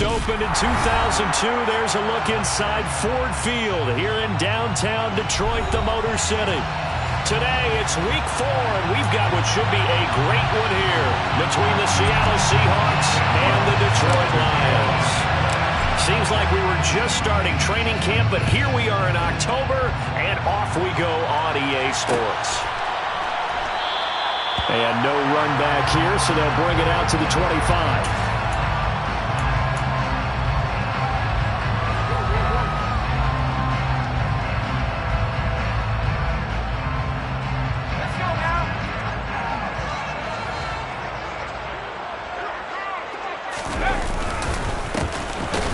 First opened in 2002. There's a look inside Ford Field here in downtown Detroit, the Motor City. Today, it's week 4, and we've got what should be a great one here between the Seattle Seahawks and the Detroit Lions. Seems like we were just starting training camp, but here we are in October, and off we go on EA Sports. And no run back here, so they'll bring it out to the 25.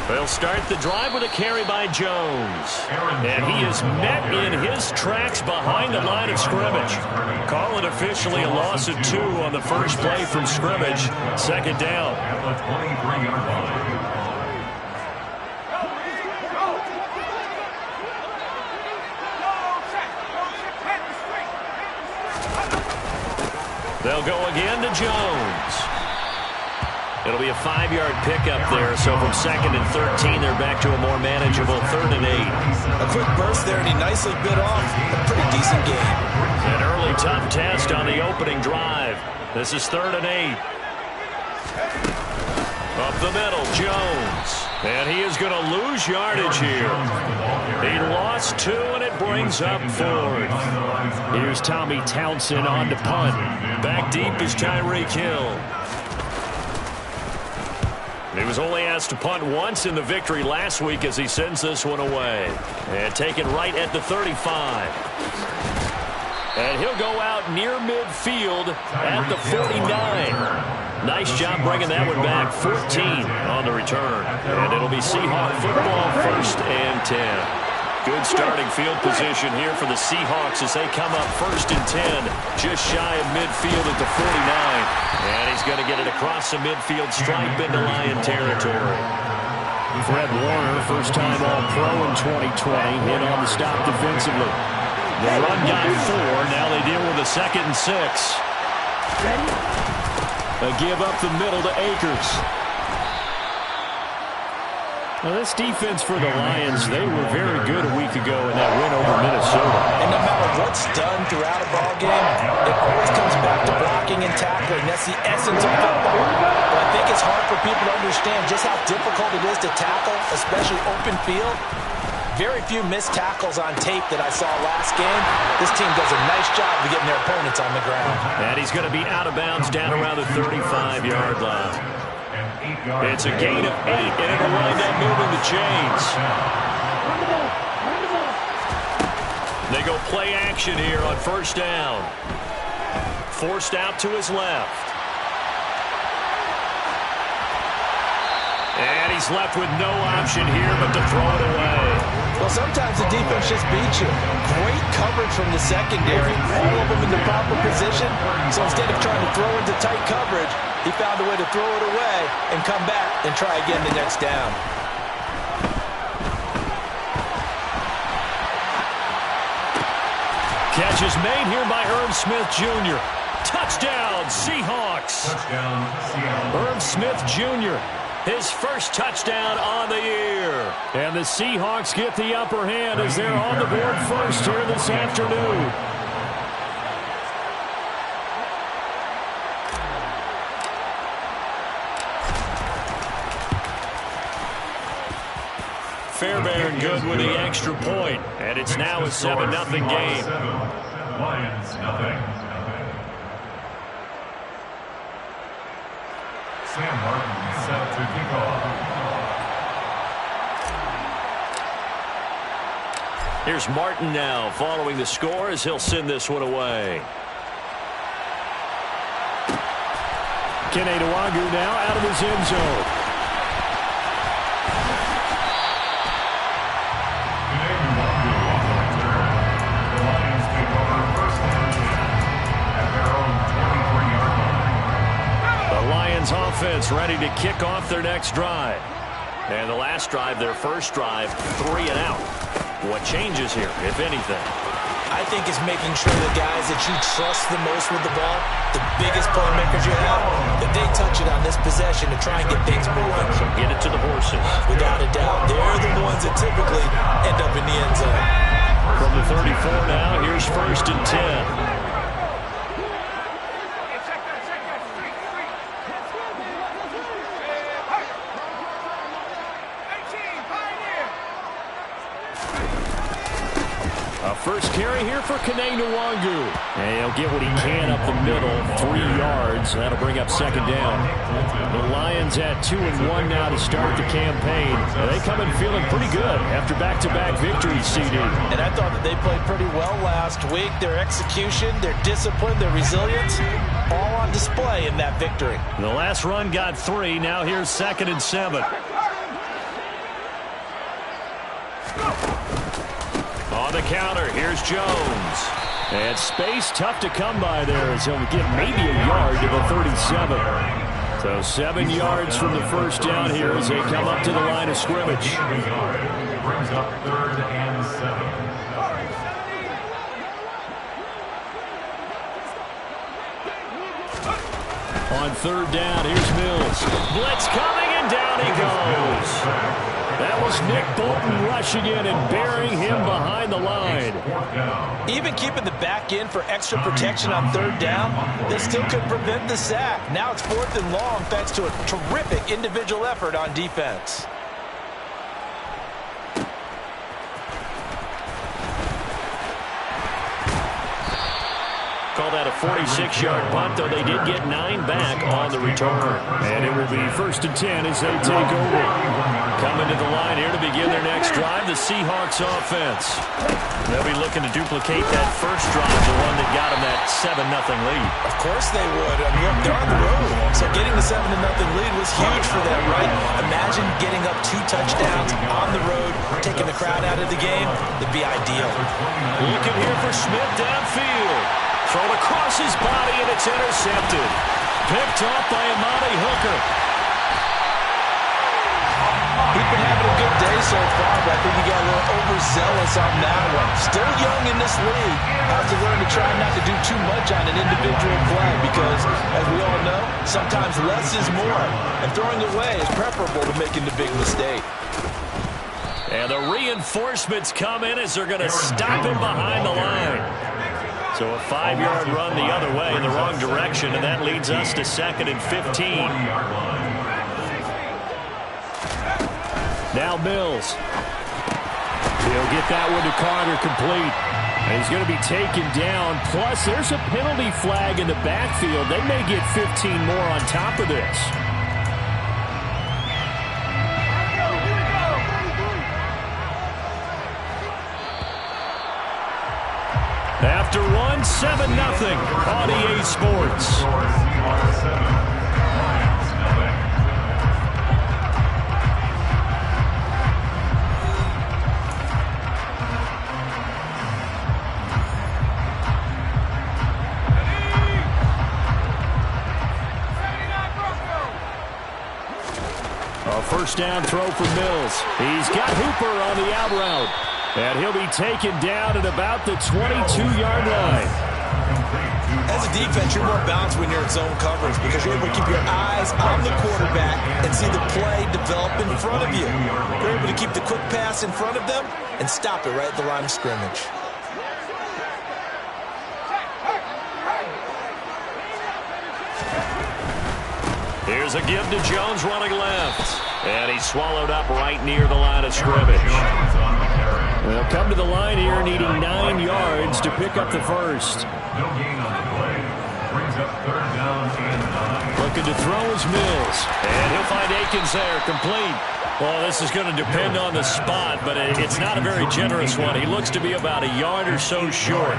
They'll start the drive with a carry by Jones. And he is met in his tracks behind the line of scrimmage. Call it officially a loss of 2 on the first play from scrimmage. Second down. They'll go again to Jones. It'll be a 5-yard pickup there, so from 2nd and 13, they're back to a more manageable 3rd and 8. A quick burst there, and he nicely bit off a pretty decent game. An early tough test on the opening drive. This is 3rd and 8. Up the middle, Jones. And he is going to lose yardage here. He lost 2, and it brings up 4th. Here's Tommy Townsend on to punt. Back deep is Tyreek Hill. He was only asked to punt once in the victory last week as he sends this one away. And taken right at the 35. And he'll go out near midfield at the 49. Nice job bringing that one back. 14 on the return. And it'll be Seahawk football, 1st and 10. Good starting field position here for the Seahawks as they come up 1st and 10, just shy of midfield at the 49. And he's going to get it across the midfield stripe into Lion territory. Fred Warner, first-time All-Pro in 2020, hit on the stop defensively. The run got 4. Now they deal with a 2nd and 6. A give up the middle to Akers. Now, this defense for the Lions, they were very good a week ago in that win over Minnesota. And no matter what's done throughout a ballgame, it always comes back to blocking and tackling. That's the essence of football. But I think it's hard for people to understand just how difficult it is to tackle, especially open field. Very few missed tackles on tape that I saw last game. This team does a nice job of getting their opponents on the ground. And he's going to be out of bounds down around the 35-yard line. It's a gain of 8, and it'll wind up moving the chains. They go play action here on 1st down. Forced out to his left. And he's left with no option here but to throw it away. Well, sometimes the defense just beats you. Great coverage from the secondary. All of them in the proper position. So instead of trying to throw into tight coverage, he found a way to throw it away and come back and try again the next down. Catch is made here by Irv Smith Jr. Touchdown, Seahawks. Touchdown, Seahawks. Irv Smith Jr., his first touchdown on the year. And the Seahawks get the upper hand as they're on the board first here this afternoon. Fairbairn good with the extra point, and it's now a 7-0 game. Lions, nothing. Sam Martin set to kick off. Here's Martin now following the score as he'll send this one away. Kene Nwangwu now out of his end zone. Offense ready to kick off their next drive. And the last drive, their first drive, 3 and out. What changes here, if anything? I think it's making sure the guys that you trust the most with the ball, the biggest playmakers you have, that they touch it on this possession to try and get things moving. So get it to the horses. Without a doubt, they're the ones that typically end up in the end zone. From the 34 now, here's 1st and 10. First carry here for Kene Nwangu. And he'll get what he can up the middle, 3 yards. That'll bring up 2nd down. The Lions at 2-1 now to start the campaign. They come in feeling pretty good after back-to-back victories, CD. And I thought that they played pretty well last week. Their execution, their discipline, their resilience, all on display in that victory. The last run got 3. Now here's 2nd and 7. On the counter, here's Jones. And space tough to come by there as he'll get maybe a yard to the 37. So 7 yards from the first down here as they come up to the line of scrimmage. Brings up 3rd and 7. On 3rd down, here's Mills. Blitz coming, and down he goes. That was Nick Bolton rushing in and burying him behind the line. Even keeping the back end for extra protection on 3rd down, they still could prevent the sack. Now it's 4th and long thanks to a terrific individual effort on defense. Call that a 46-yard punt, though they did get 9 back on the return. And it will be 1st and 10 as they take over. Coming to the line here to begin their next drive, the Seahawks offense. They'll be looking to duplicate that first drive, the one that got them that 7-0 lead. Of course they would. I mean, look, they're on the road. So getting the 7-0 lead was huge for them, right? Imagine getting up 2 touchdowns on the road, taking the crowd out of the game. That'd be ideal. Looking here for Smith downfield. Thrown across his body, and it's intercepted. Picked off by Amani Hooker. He's been having a good day so far, but I think he got a little overzealous on that one. Still young in this league. Has to learn to try not to do too much on an individual play because, as we all know, sometimes less is more. And throwing away is preferable to making the big mistake. And the reinforcements come in as they're going to stop him behind the line. So a 5-yard run the other way in the wrong direction, and that leads us to 2nd and 15. Now Mills. He'll get that one to Carter complete. And he's going to be taken down. Plus, there's a penalty flag in the backfield. They may get 15 more on top of this. After one, 7-0 on EA Sports. A first down throw for Mills. He's got Hooper on the out route. And he'll be taken down at about the 22-yard line. As a defense, you're more balanced when you're in zone coverage because you're able to keep your eyes on the quarterback and see the play develop in front of you. You're able to keep the quick pass in front of them and stop it right at the line of scrimmage. Here's a give to Jones running left. And he's swallowed up right near the line of scrimmage. They'll come to the line here needing 9 yards to pick up the first. No gain on the play. Brings up 3rd down and 9. Looking to throw is Mills. And he'll find Akins there, complete. Well, this is going to depend on the spot, but it's not a very generous one. He looks to be about a yard or so short.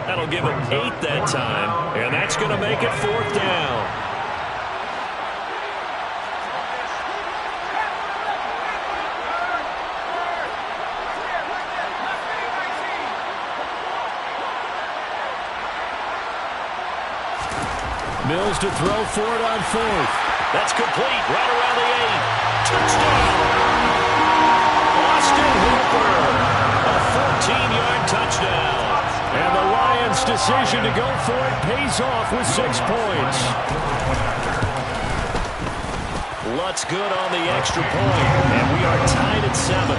That'll give him 8 that time, and that's going to make it 4th down. Mills to throw for it on 4th. That's complete right around the 8. Touchdown! Austin Hooper. A 14-yard touchdown. decision to go for it pays off with 6 points. Lutz good on the extra point, and we are tied at 7.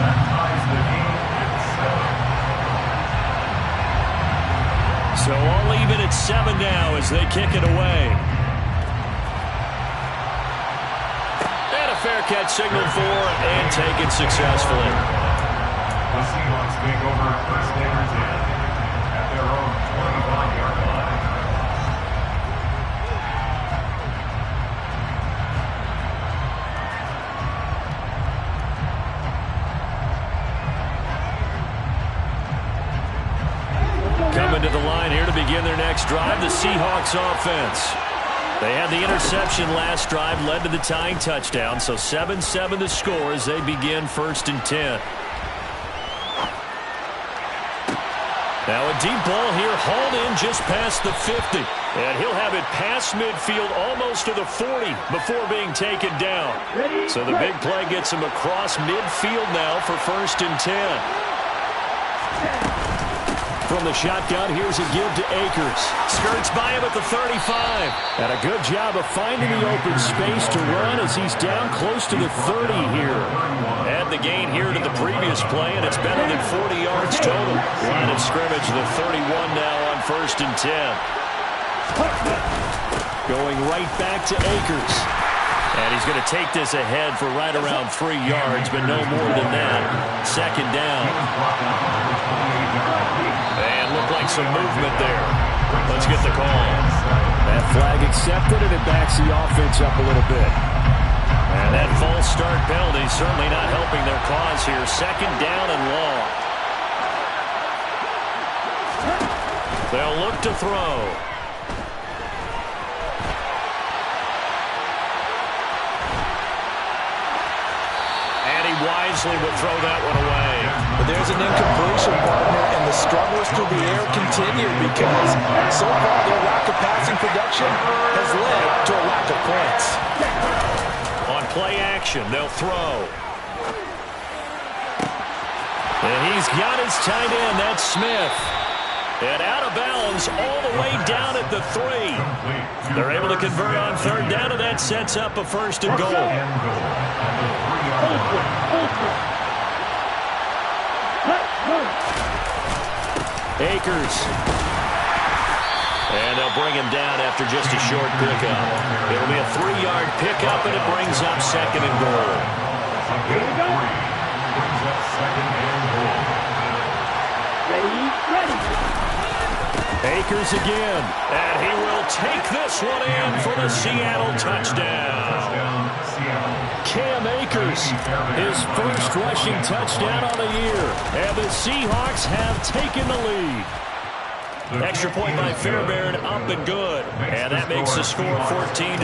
That ties the game at 7. So all even at 7 now as they kick it away. And a fair catch signaled for and taken successfully. The Seahawks take over first and 10 at their own 25-yard line. Coming to the line here to begin their next drive, the Seahawks offense. They had the interception last drive, led to the tying touchdown, so 7-7 the score as they begin first and 10. Now a deep ball here, hauled in just past the 50. And he'll have it past midfield almost to the 40 before being taken down. So the big play gets him across midfield now for first and 10. From the shotgun, here's a give to Akers. Skirts by him at the 35. And a good job of finding the open space to run as he's down close to the 30 here. Add the gain here to the previous play, and it's better than 40 yards total. Line of scrimmage, the 31 now on first and 10. Going right back to Akers. And he's going to take this ahead for right around 3 yards, but no more than that. Second down. And looked like some movement there. Let's get the call. That flag accepted, and it backs the offense up a little bit. And that false start penalty certainly not helping their cause here. Second down and long. They'll look to throw. Wisely would throw that one away. But there's an incompletion, partner, and the struggles through the air continue because so far their lack of passing production has led to a lack of points. On play action, they'll throw. And he's got his tight end, that's Smith. And out of bounds all the way down at the 3. They're able to convert on third down, and that sets up a first and goal. Akers. And they'll bring him down after just a short pickup. It'll be a 3-yard pickup, and it brings up second and goal. Here we go. Brings up second and goal. Ready. Akers again. And he will take this one in for the Seattle touchdown. Cam Akers, his first rushing touchdown on the year. And the Seahawks have taken the lead. Extra point by Fairbairn, up and good. And that makes the score 14-7.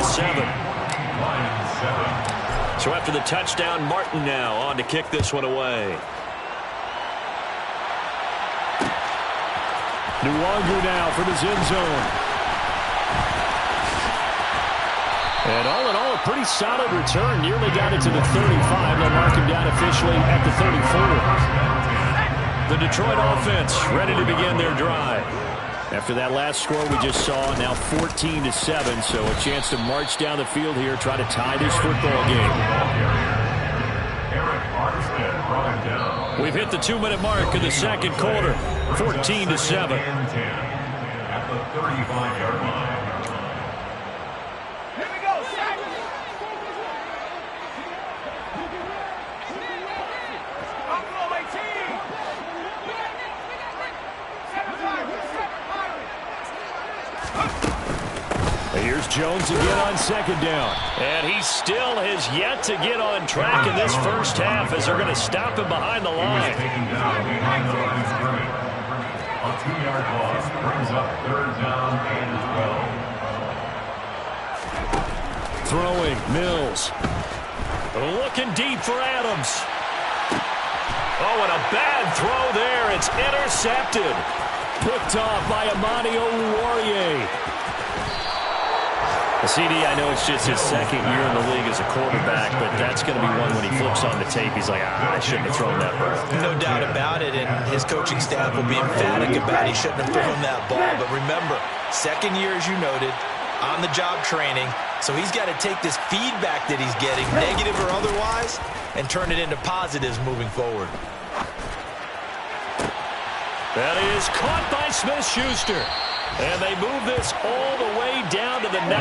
So after the touchdown, Martin now on to kick this one away. Nuwanger now from his end zone. And all in all, a pretty solid return. Nearly got it to the 35. They'll mark him down officially at the 34. The Detroit offense ready to begin their drive. After that last score we just saw, now 14-7, so a chance to march down the field here, try to tie this football game. We've hit the 2-minute mark of the second quarter, 14-7. At the 35-yard line. Here's Jones again on second down. And he still has yet to get on track in this first half as they're going to stop him behind the line. Taken down behind the line of scrimmage. A 2-yard loss brings up third down and 12. Throwing, Mills. Looking deep for Adams. Oh, and a bad throw there. It's intercepted. Picked off by Amani Oluwarie. A CD, I know it's just his second year in the league as a quarterback, but that's going to be one when he flips on the tape, he's like, I shouldn't have thrown that ball. No doubt about it, and his coaching staff will be emphatic about he shouldn't have thrown that ball. But remember, second year, as you noted, on-the-job training, so he's got to take this feedback that he's getting, negative or otherwise, and turn it into positives moving forward. That is caught by Smith-Schuster. And they move this all the way down to the 9.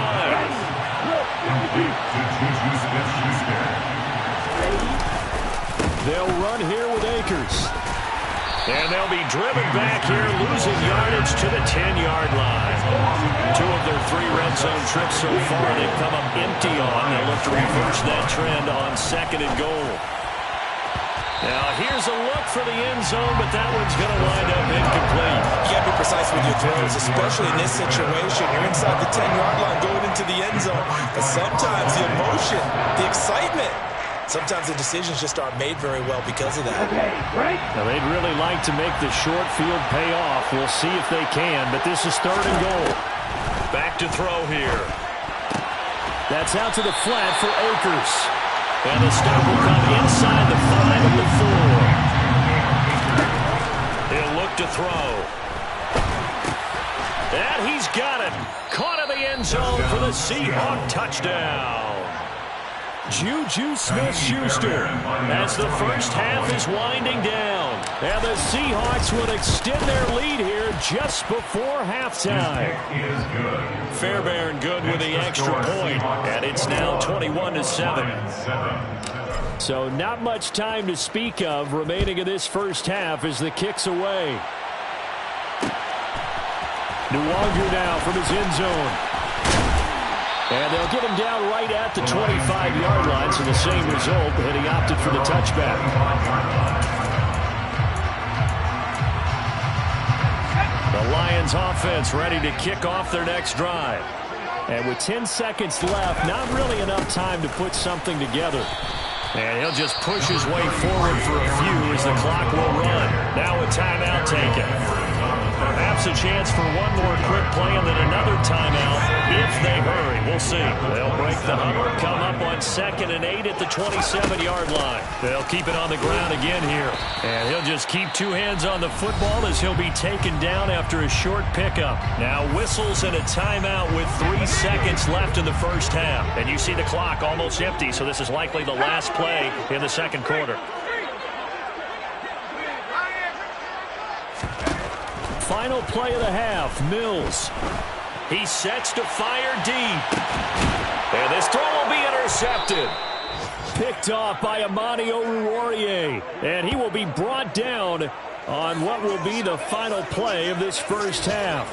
They'll run here with Akers. And they'll be driven back here, losing yardage to the 10-yard line. 2 of their 3 red zone trips so far they've come up empty on. They'll look to reverse that trend on 2nd and goal. Now, here's a look for the end zone, but that one's going to wind up incomplete. You got to be precise with your throws, especially in this situation. You're inside the 10-yard line going into the end zone. But sometimes the emotion, the excitement, sometimes the decisions just aren't made very well because of that. Now, they'd really like to make the short field pay off. We'll see if they can, but this is 3rd and goal. Back to throw here. That's out to the flat for Akers. And the stop will come inside the 5 of the 4. He'll look to throw. And he's got it. Caught in the end zone for the Seahawk touchdown. Juju Smith-Schuster as the first half is winding down. And the Seahawks will extend their lead here just before halftime. Fairbairn good with the extra point, and it's now 21-7. So not much time to speak of remaining in this first half as the kick's away. Nwangu now from his end zone. And they'll get him down right at the 25-yard line, so the same result, but he opted for the touchback. The Lions offense ready to kick off their next drive. And with 10 seconds left, not really enough time to put something together. And he'll just push his way forward for a few as the clock will run. Now a timeout taken. Perhaps a chance for one more quick play and then another timeout if they hurry. We'll see. They'll break the huddle, come up on 2nd and 8 at the 27-yard line. They'll keep it on the ground again here. And he'll just keep 2 hands on the football as he'll be taken down after a short pickup. Now whistles and a timeout with 3 seconds left in the first half. And you see the clock almost empty, so this is likely the last play in the second quarter. Final play of the half, Mills. He sets to fire deep. And this throw will be intercepted. Picked off by Amani Oruwariye. And he will be brought down on what will be the final play of this first half.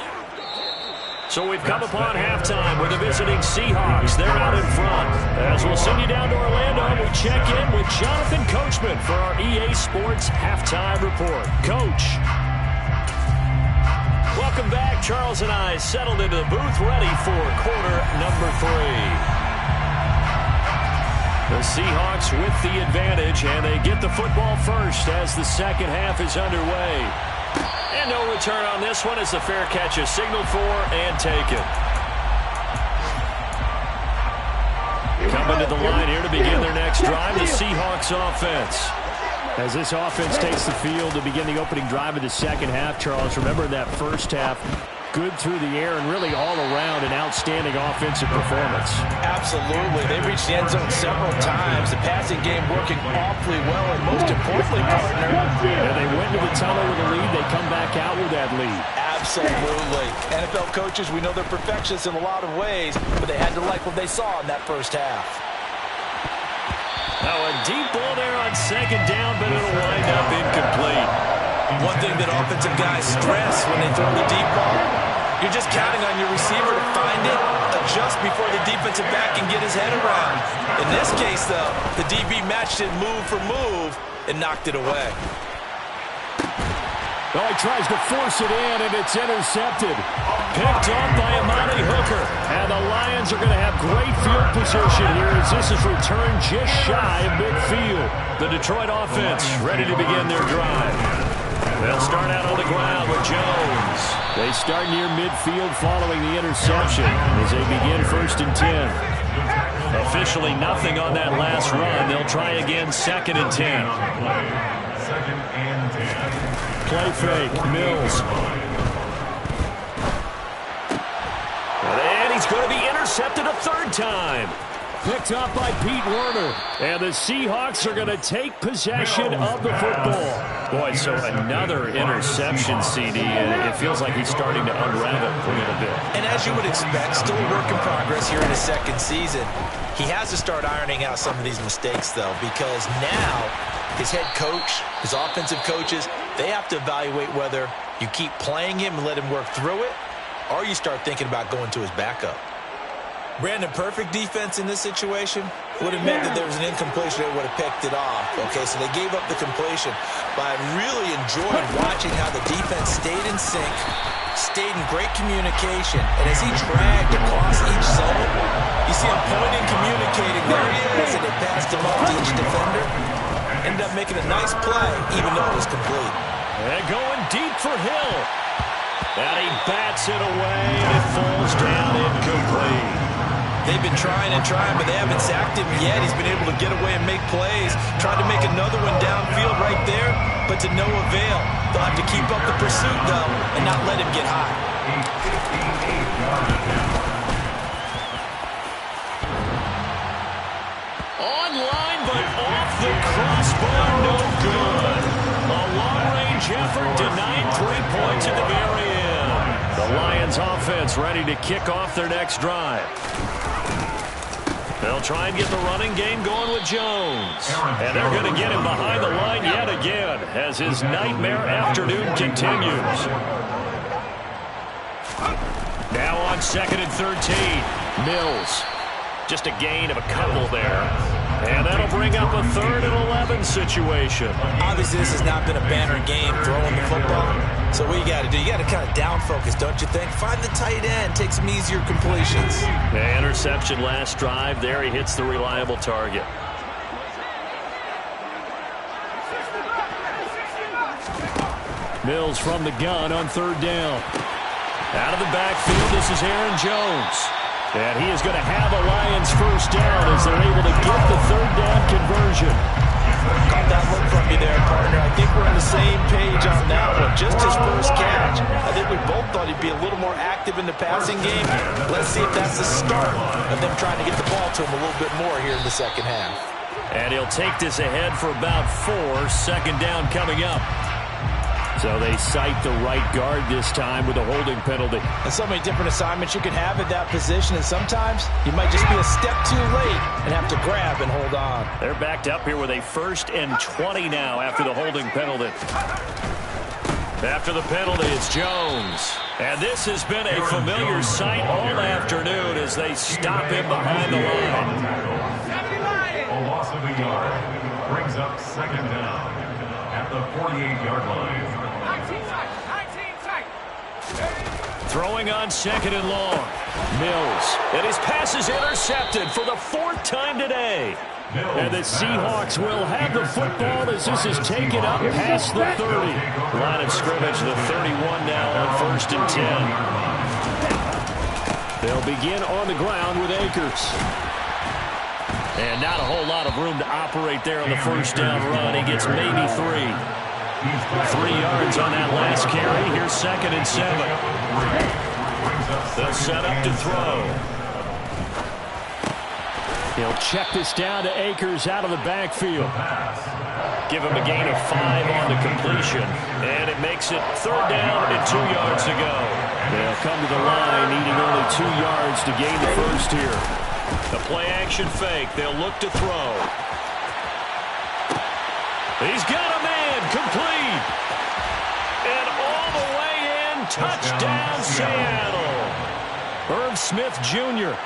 So we've come upon halftime with the visiting Seahawks. They're out in front. As we'll send you down to Orlando, we check in with Jonathan Coachman for our EA Sports Halftime Report. Coach. Welcome back. Charles and I settled into the booth ready for quarter number 3. The Seahawks with the advantage, and they get the football first as the second half is underway. And no return on this one as the fair catch is signaled for and taken. Coming to the line here to begin their next drive, the Seahawks offense. As this offense takes the field to begin the opening drive of the second half, Charles, remember that first half, good through the air and really all around an outstanding offensive performance. Absolutely. They reached the end zone several times. The passing game working awfully well, and most importantly, partner. And they went to the tunnel with a lead. They come back out with that lead. Absolutely. NFL coaches, we know they're perfectionists in a lot of ways, but they had to like what they saw in that first half. Now a deep ball there on second down, but it'll wind up incomplete. One thing that offensive guys stress when they throw the deep ball, you're just counting on your receiver to find it, adjust before the defensive back can get his head around. In this case, though, the DB matched it move for move and knocked it away. Oh, he tries to force it in, and it's intercepted. Picked off by Amani Hooker. And the Lions are going to have great field position here as this is returned just shy of midfield. The Detroit offense ready to begin their drive. They'll start out on the ground with Jones. They start near midfield following the interception as they begin 1st and 10. Officially nothing on that last run. They'll try again 2nd and 10. 2nd and 10. Play fake. Mills. And he's going to be intercepted a 3rd time. Picked up by Pete Werner. And the Seahawks are going to take possession of the football. Boy, so another interception, CD, and it feels like he's starting to unravel a little bit. And as you would expect, still a work in progress here in his 2nd season. He has to start ironing out some of these mistakes, though, because now his head coach, his offensive coaches, they have to evaluate whether you keep playing him and let him work through it, or you start thinking about going to his backup. Brandon, perfect defense in this situation would have meant that there was an incompletion that would have picked it off. Okay, so they gave up the completion. But I really enjoyed watching how the defense stayed in sync, stayed in great communication. And as he dragged across each zone, you see him pointing, communicating. There he is, and they passed him off to each defender. Ended up making a nice play, even though it was complete. And going deep for Hill. And he bats it away, and it falls down incomplete. They've been trying and trying, but they haven't sacked him yet. He's been able to get away and make plays. Tried to make another one downfield right there, but to no avail. They'll have to keep up the pursuit, though, and not let him get high. Online, but off the crossbar, no good. A long-range effort denied 3 points at the very end. The Lions offense ready to kick off their next drive. They'll try and get the running game going with Jones. And they're going to get him behind the line yet again as his nightmare afternoon continues. Now on 2nd and 13. Mills. Just a gain of a couple there. And that'll bring up a 3rd and 11 situation. Obviously, this has not been a banner game throwing the football. So what you got to do, you got to kind of down focus, don't you think? Find the tight end, take some easier completions. The interception last drive. There he hits the reliable target. Mills from the gun on 3rd down. Out of the backfield, this is Aaron Jones. And he is going to have a Lions 1st down as they're able to get the 3rd down conversion. Got that look from you there, partner. I think we're on the same page on that one. Just his 1st catch. I think we both thought he'd be a little more active in the passing game. Let's see if that's the start of them trying to get the ball to him a little bit more here in the 2nd half. And he'll take this ahead for about 4. 2nd down coming up. So they cite the right guard this time with a holding penalty. And so many different assignments you can have at that position, and sometimes you might just be a step too late and have to grab and hold on. They're backed up here with a 1st and 20 now after the holding penalty. After the penalty, it's Jones. And this has been a familiar sight all afternoon as they stop him behind the line. A loss of a yard brings up 2nd down at the 48-yard line. Throwing on 2nd and long. Mills. And his pass is intercepted for the 4th time today. And the Seahawks will have the football as this is taken up past the 30. Line of scrimmage, the 31 now on 1st and 10. They'll begin on the ground with Akers. And not a whole lot of room to operate there on the 1st down run. He gets maybe 3. 3 yards on that last carry. Here's 2nd and 7. They'll set up to throw. He'll check this down to Akers out of the backfield. Give him a gain of 5 on the completion. And it makes it 3rd down and 2 yards to go. They'll come to the line needing only 2 yards to gain the 1st here. The play action fake. They'll look to throw. He's got a man, complete. And all the way in, touchdown Seattle. Irv Smith Jr.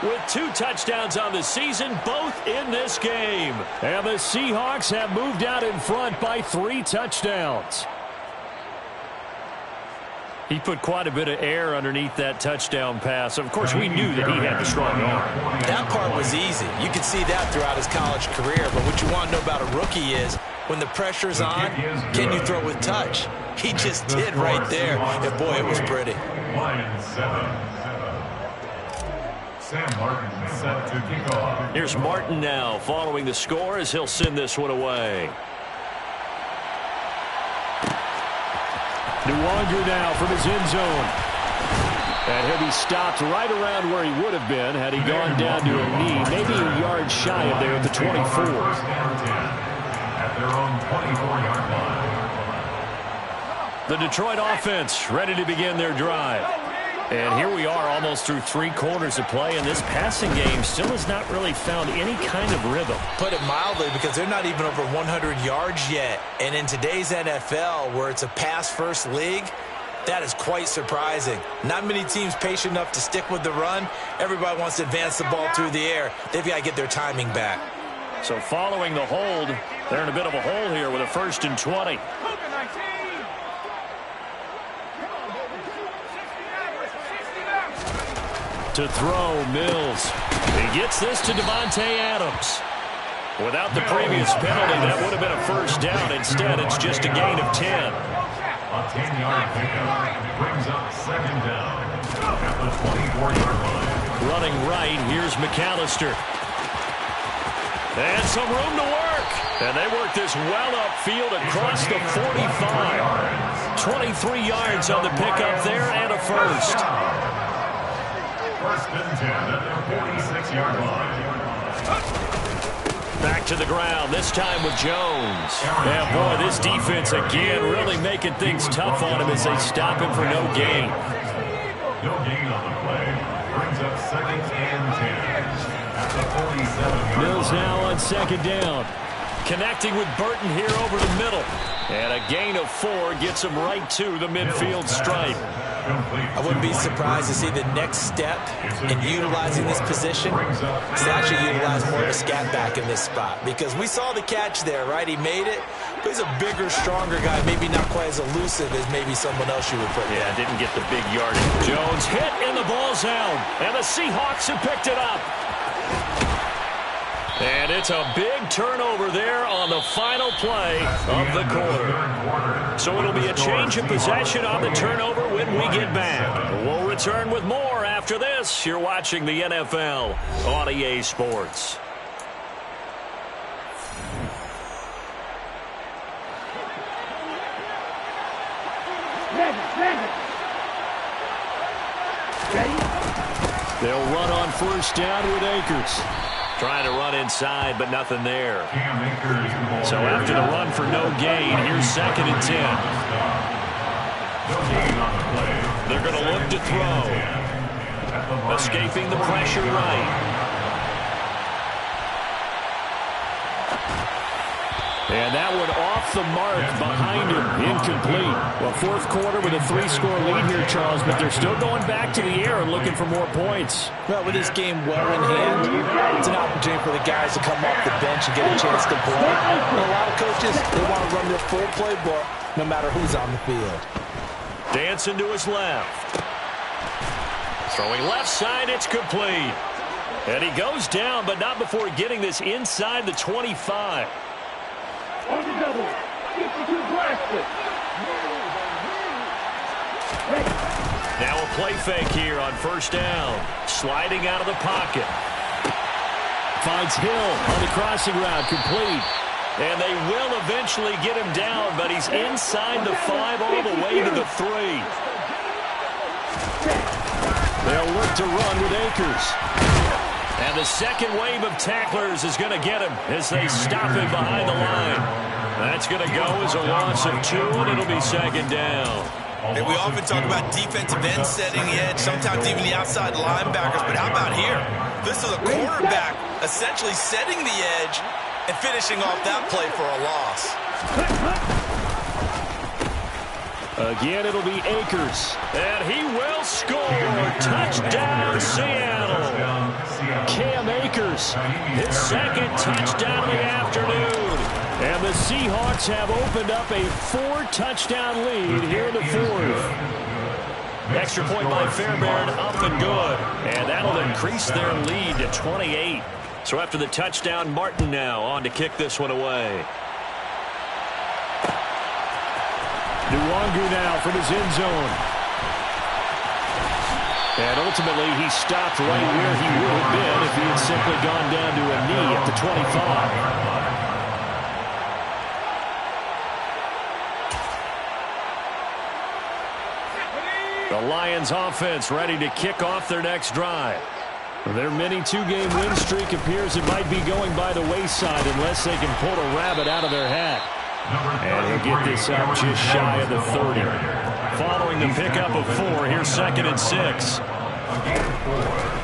with 2 touchdowns on the season, both in this game. And the Seahawks have moved out in front by 3 touchdowns. He put quite a bit of air underneath that touchdown pass. Of course, we knew that he had the strong arm. That part was easy. You could see that throughout his college career. But what you want to know about a rookie is when the pressure's on, can you throw with touch? He just did right there. And boy, it was pretty. Lions 7. Sam Martin set to kick off. Here's Martin now following the score as he'll send this one away. Nwangu now from his end zone. And he'll be stopped right around where he would have been had he gone down to a knee, maybe a yard shy of there at the 24. First down 10 at their own 24-yard line. The Detroit offense ready to begin their drive. And here we are almost through 3 quarters of play, and this passing game still has not really found any kind of rhythm. Put it mildly, because they're not even over 100 yards yet. And in today's NFL, where it's a pass-first league, that is quite surprising. Not many teams patient enough to stick with the run. Everybody wants to advance the ball through the air. They've got to get their timing back. So following the hold, they're in a bit of a hole here with a 1st and 20. To throw, Mills. He gets this to Devontae Adams. Without the previous penalty, that would have been a 1st down. Instead, it's just a gain of 10. A 10-yard pickup brings up 2nd down at the 24-yard line. Running right, here's McAllister. And some room to work. And they work this well upfield across the 45. 23 yards on the pickup there and a 1st. 1st and 10 at their 46-yard line. Back to the ground, this time with Jones. Yeah, boy, this defense again really making things tough on him as they stop him for no gain. No gain on the play. Brings up 2nd and 10 at the 47-yard line. Mills now on 2nd down. Connecting with Burton here over the middle. And a gain of 4 gets him right to the midfield stripe. I wouldn't be surprised to see the next step in utilizing this position is to actually utilize more of a scat back in this spot. Because we saw the catch there, right? He made it. But he's a bigger, stronger guy, maybe not quite as elusive as maybe someone else you would put there. Yeah, didn't get the big yardage. Jones hit in the ball zone. And the Seahawks have picked it up. And it's a big turnover there on the final play of the quarter. So it'll be a change of possession on the turnover when we get back. We'll return with more after this. You're watching the NFL on EA Sports. They'll run on 1st down with Akers. Trying to run inside, but nothing there. So after the run for no gain, here's 2nd and 10. They're going to look to throw. Escaping the pressure right. And that one off the mark behind him. Incomplete. Well, 4th quarter with a 3-score lead here, Charles, but they're still going back to the air and looking for more points. Well, with this game well in hand, it's an opportunity for the guys to come off the bench and get a chance to play. And a lot of coaches, they want to run their full playbook no matter who's on the field. Dancing to his left. Throwing left side, it's complete. And he goes down, but not before getting this inside the 25. On the double. 52 blasted. Now a play fake here on 1st down. Sliding out of the pocket. Finds Hill on the crossing route, complete. And they will eventually get him down, but he's inside the 5 all the way to the 3. They'll look to run with Akers. And the second wave of tacklers is going to get him as they stop him behind the line. That's going to go as a loss of 2, and it'll be 2nd down. And we often talk about defensive ends setting the edge, sometimes even the outside linebackers. But how about here? This is a quarterback essentially setting the edge and finishing off that play for a loss. Again, it'll be Akers. And he will score. Touchdown, Seattle. Cam Akers, his 2nd touchdown of the afternoon. And the Seahawks have opened up a 4-touchdown lead here in the 4th. Extra point by Fairbairn, up and good. And that'll increase their lead to 28. So after the touchdown, Martin now on to kick this one away. Nwangu now from his end zone. And ultimately, he stopped right where he would have been if he had simply gone down to a knee at the 25. The Lions offense ready to kick off their next drive. Their mini two-game win streak appears it might be going by the wayside unless they can pull a rabbit out of their hat. And he'll get this up just shy of the 30. Following the pickup of 4, here's 2nd and 6.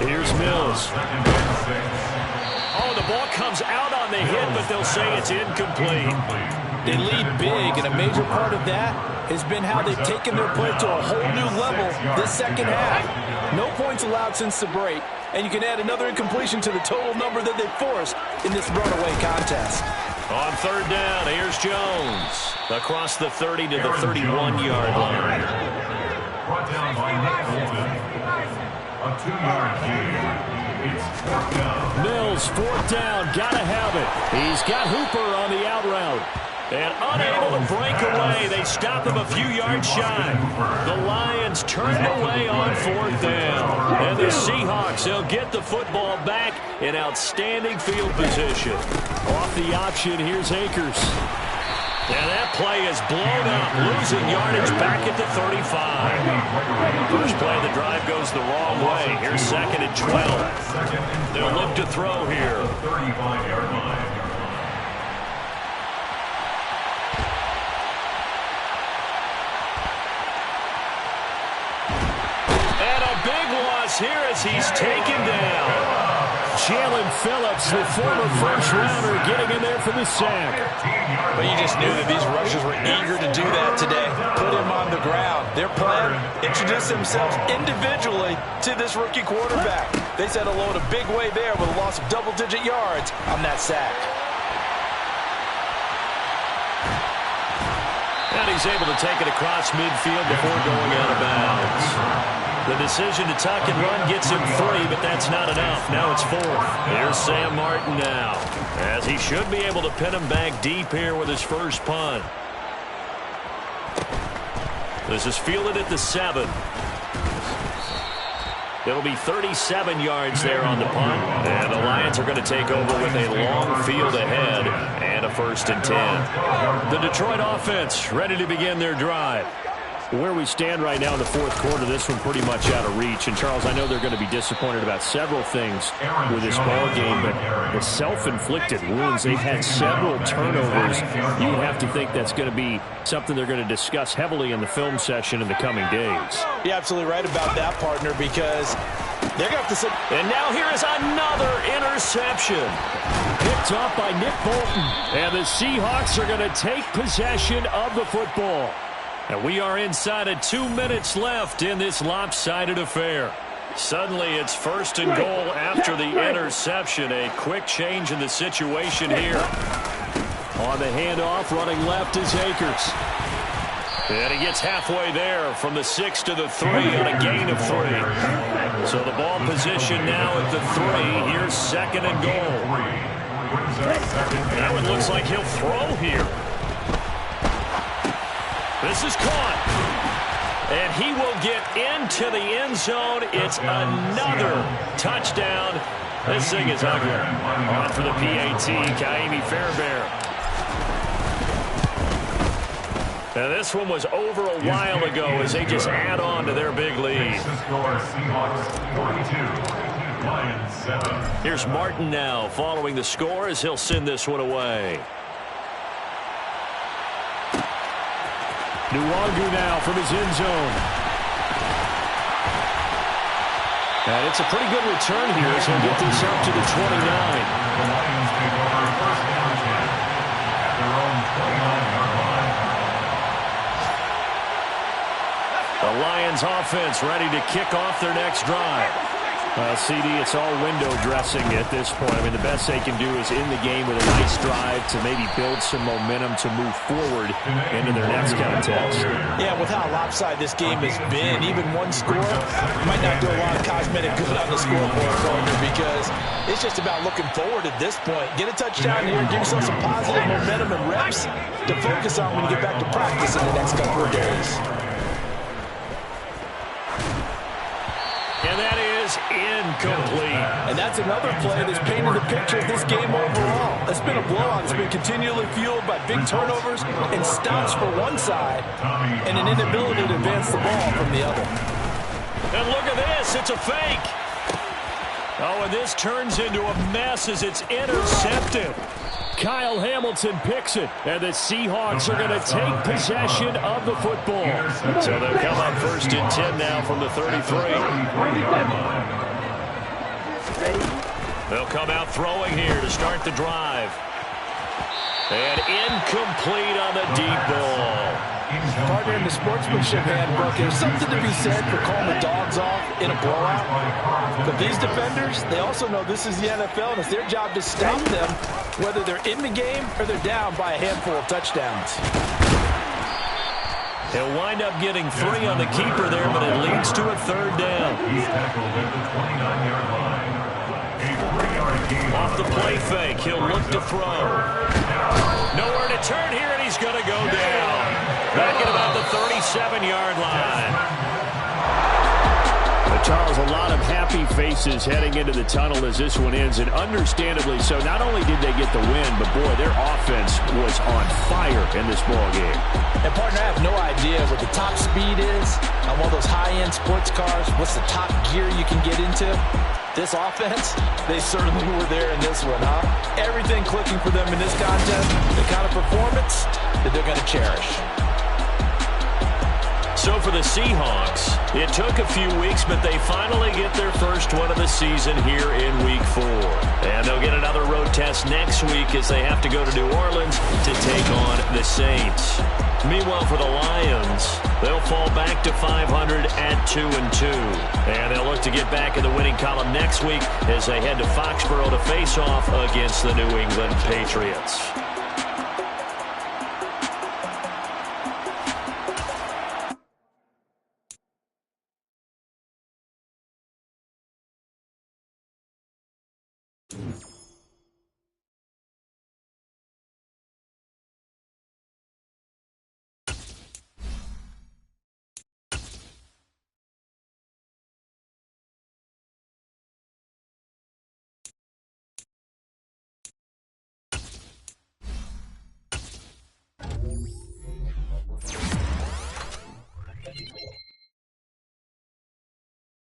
Here's Mills. Oh, the ball comes out on the hit, but they'll say it's incomplete. They lead big, and a major part of that has been how they've taken their play to a whole new level this second half. No points allowed since the break, and you can add another incompletion to the total number that they've forced in this runaway contest. On 3rd down, here's Jones. Across the 30 to the 31-yard line. Brought down by Nick Bolton. A 2-yard gain. It's 4th down. Mills, 4th down, gotta have it. He's got Hooper on the out route. And unable to break away, they stop him a few yards shy. The Lions turned away on 4th down. And the Seahawks, they'll get the football back in outstanding field position. Off the option, here's Akers. And that play is blown up, losing yardage back at the 35. First play of the drive goes the wrong way. Here's 2nd and 12. They'll look to throw here. 35-yard line. Here as he's taken down. Jalen Phillips, the former first-rounder, getting in there for the sack. But you just knew that these rushers were eager to do that today. Put him on the ground. Their plan, introduce themselves individually to this rookie quarterback. They said hello in a big way there with a loss of double-digit yards on that sack. And he's able to take it across midfield before going out of bounds. The decision to tuck and run gets him 3, but that's not enough. Now it's 4th. Here's Sam Martin now, as he should be able to pin him back deep here with his first punt. This is fielded at the 7. It'll be 37 yards there on the punt, and the Lions are going to take over with a long field ahead and a 1st and 10. The Detroit offense ready to begin their drive. Where we stand right now in the 4th quarter, this one pretty much out of reach. And, Charles, I know they're going to be disappointed about several things with this ball game, but the self-inflicted wounds, they've had several turnovers. You would have to think that's going to be something they're going to discuss heavily in the film session in the coming days. You're absolutely right about that, partner, because they're going to have to sit. And now here is another interception. Picked off by Nick Bolton. And the Seahawks are going to take possession of the football. And we are inside of 2 minutes left in this lopsided affair. Suddenly it's 1st and goal after the interception. A quick change in the situation here. On the handoff, running left is Akers. And he gets halfway there from the 6 to the 3 on a gain of 3. So the ball position now at the 3. Here's 2nd and goal. Now it looks like he'll throw here. This is caught. And he will get into the end zone. It's another touchdown. This thing is ugly. On for the PAT, Kaimi Fairbairn. Now this one was over a while ago as they just add on to their big lead. Here's Martin now following the score as he'll send this one away. Nwangu now from his end zone. And it's a pretty good return here as he'll get this up to the 29. The Lions take over 1st and 10 at their own 29-yard line. The Lions offense ready to kick off their next drive. CD, it's all window dressing at this point. I mean, the best they can do is in the game with a nice drive to maybe build some momentum to move forward into their next contest. Yeah, with how lopsided this game has been, even one score might not do a lot of cosmetic good on the scoreboard, partner, because it's just about looking forward at this point. Get a touchdown here, give yourself some positive momentum and reps to focus on when you get back to practice in the next couple of days. And that is incomplete. And that's another play that's painted the picture of this game overall. It's been a blowout. It's been continually fueled by big turnovers and stops for one side and an inability to advance the ball from the other. And look at this. It's a fake. Oh, and this turns into a mess as it's intercepted. Kyle Hamilton picks it, and the Seahawks are going to take possession of the football. So they'll come up 1st and 10 now from the 33. They'll come out throwing here to start the drive. And incomplete on the deep ball. Partner, in the sportsmanship handbook, there's something to be said for calling the dogs off in a blowout. But these defenders, they also know this is the NFL, and it's their job to stop them, whether they're in the game or they're down by a handful of touchdowns. He'll wind up getting 3 on the keeper there, but it leads to a 3rd down. He's tackled at the 29-yard line. A 3-yard gain. Off the play fake, he'll look to throw. Nowhere to turn here, and he's going to go down. Back at about the 37-yard line. But Charles, a lot of happy faces heading into the tunnel as this one ends, and understandably so. Not only did they get the win, but boy, their offense was on fire in this ball game. And partner, I have no idea what the top speed is on one of those high-end sports cars. What's the top gear you can get into? This offense, they certainly were there in this one, huh? Everything clicking for them in this contest, the kind of performance that they're going to cherish. So for the Seahawks, it took a few weeks, but they finally get their first one of the season here in Week 4. And they'll get another road test next week as they have to go to New Orleans to take on the Saints. Meanwhile, for the Lions, they'll fall back to 500 at 2-2. And they'll look to get back in the winning column next week as they head to Foxborough to face off against the New England Patriots.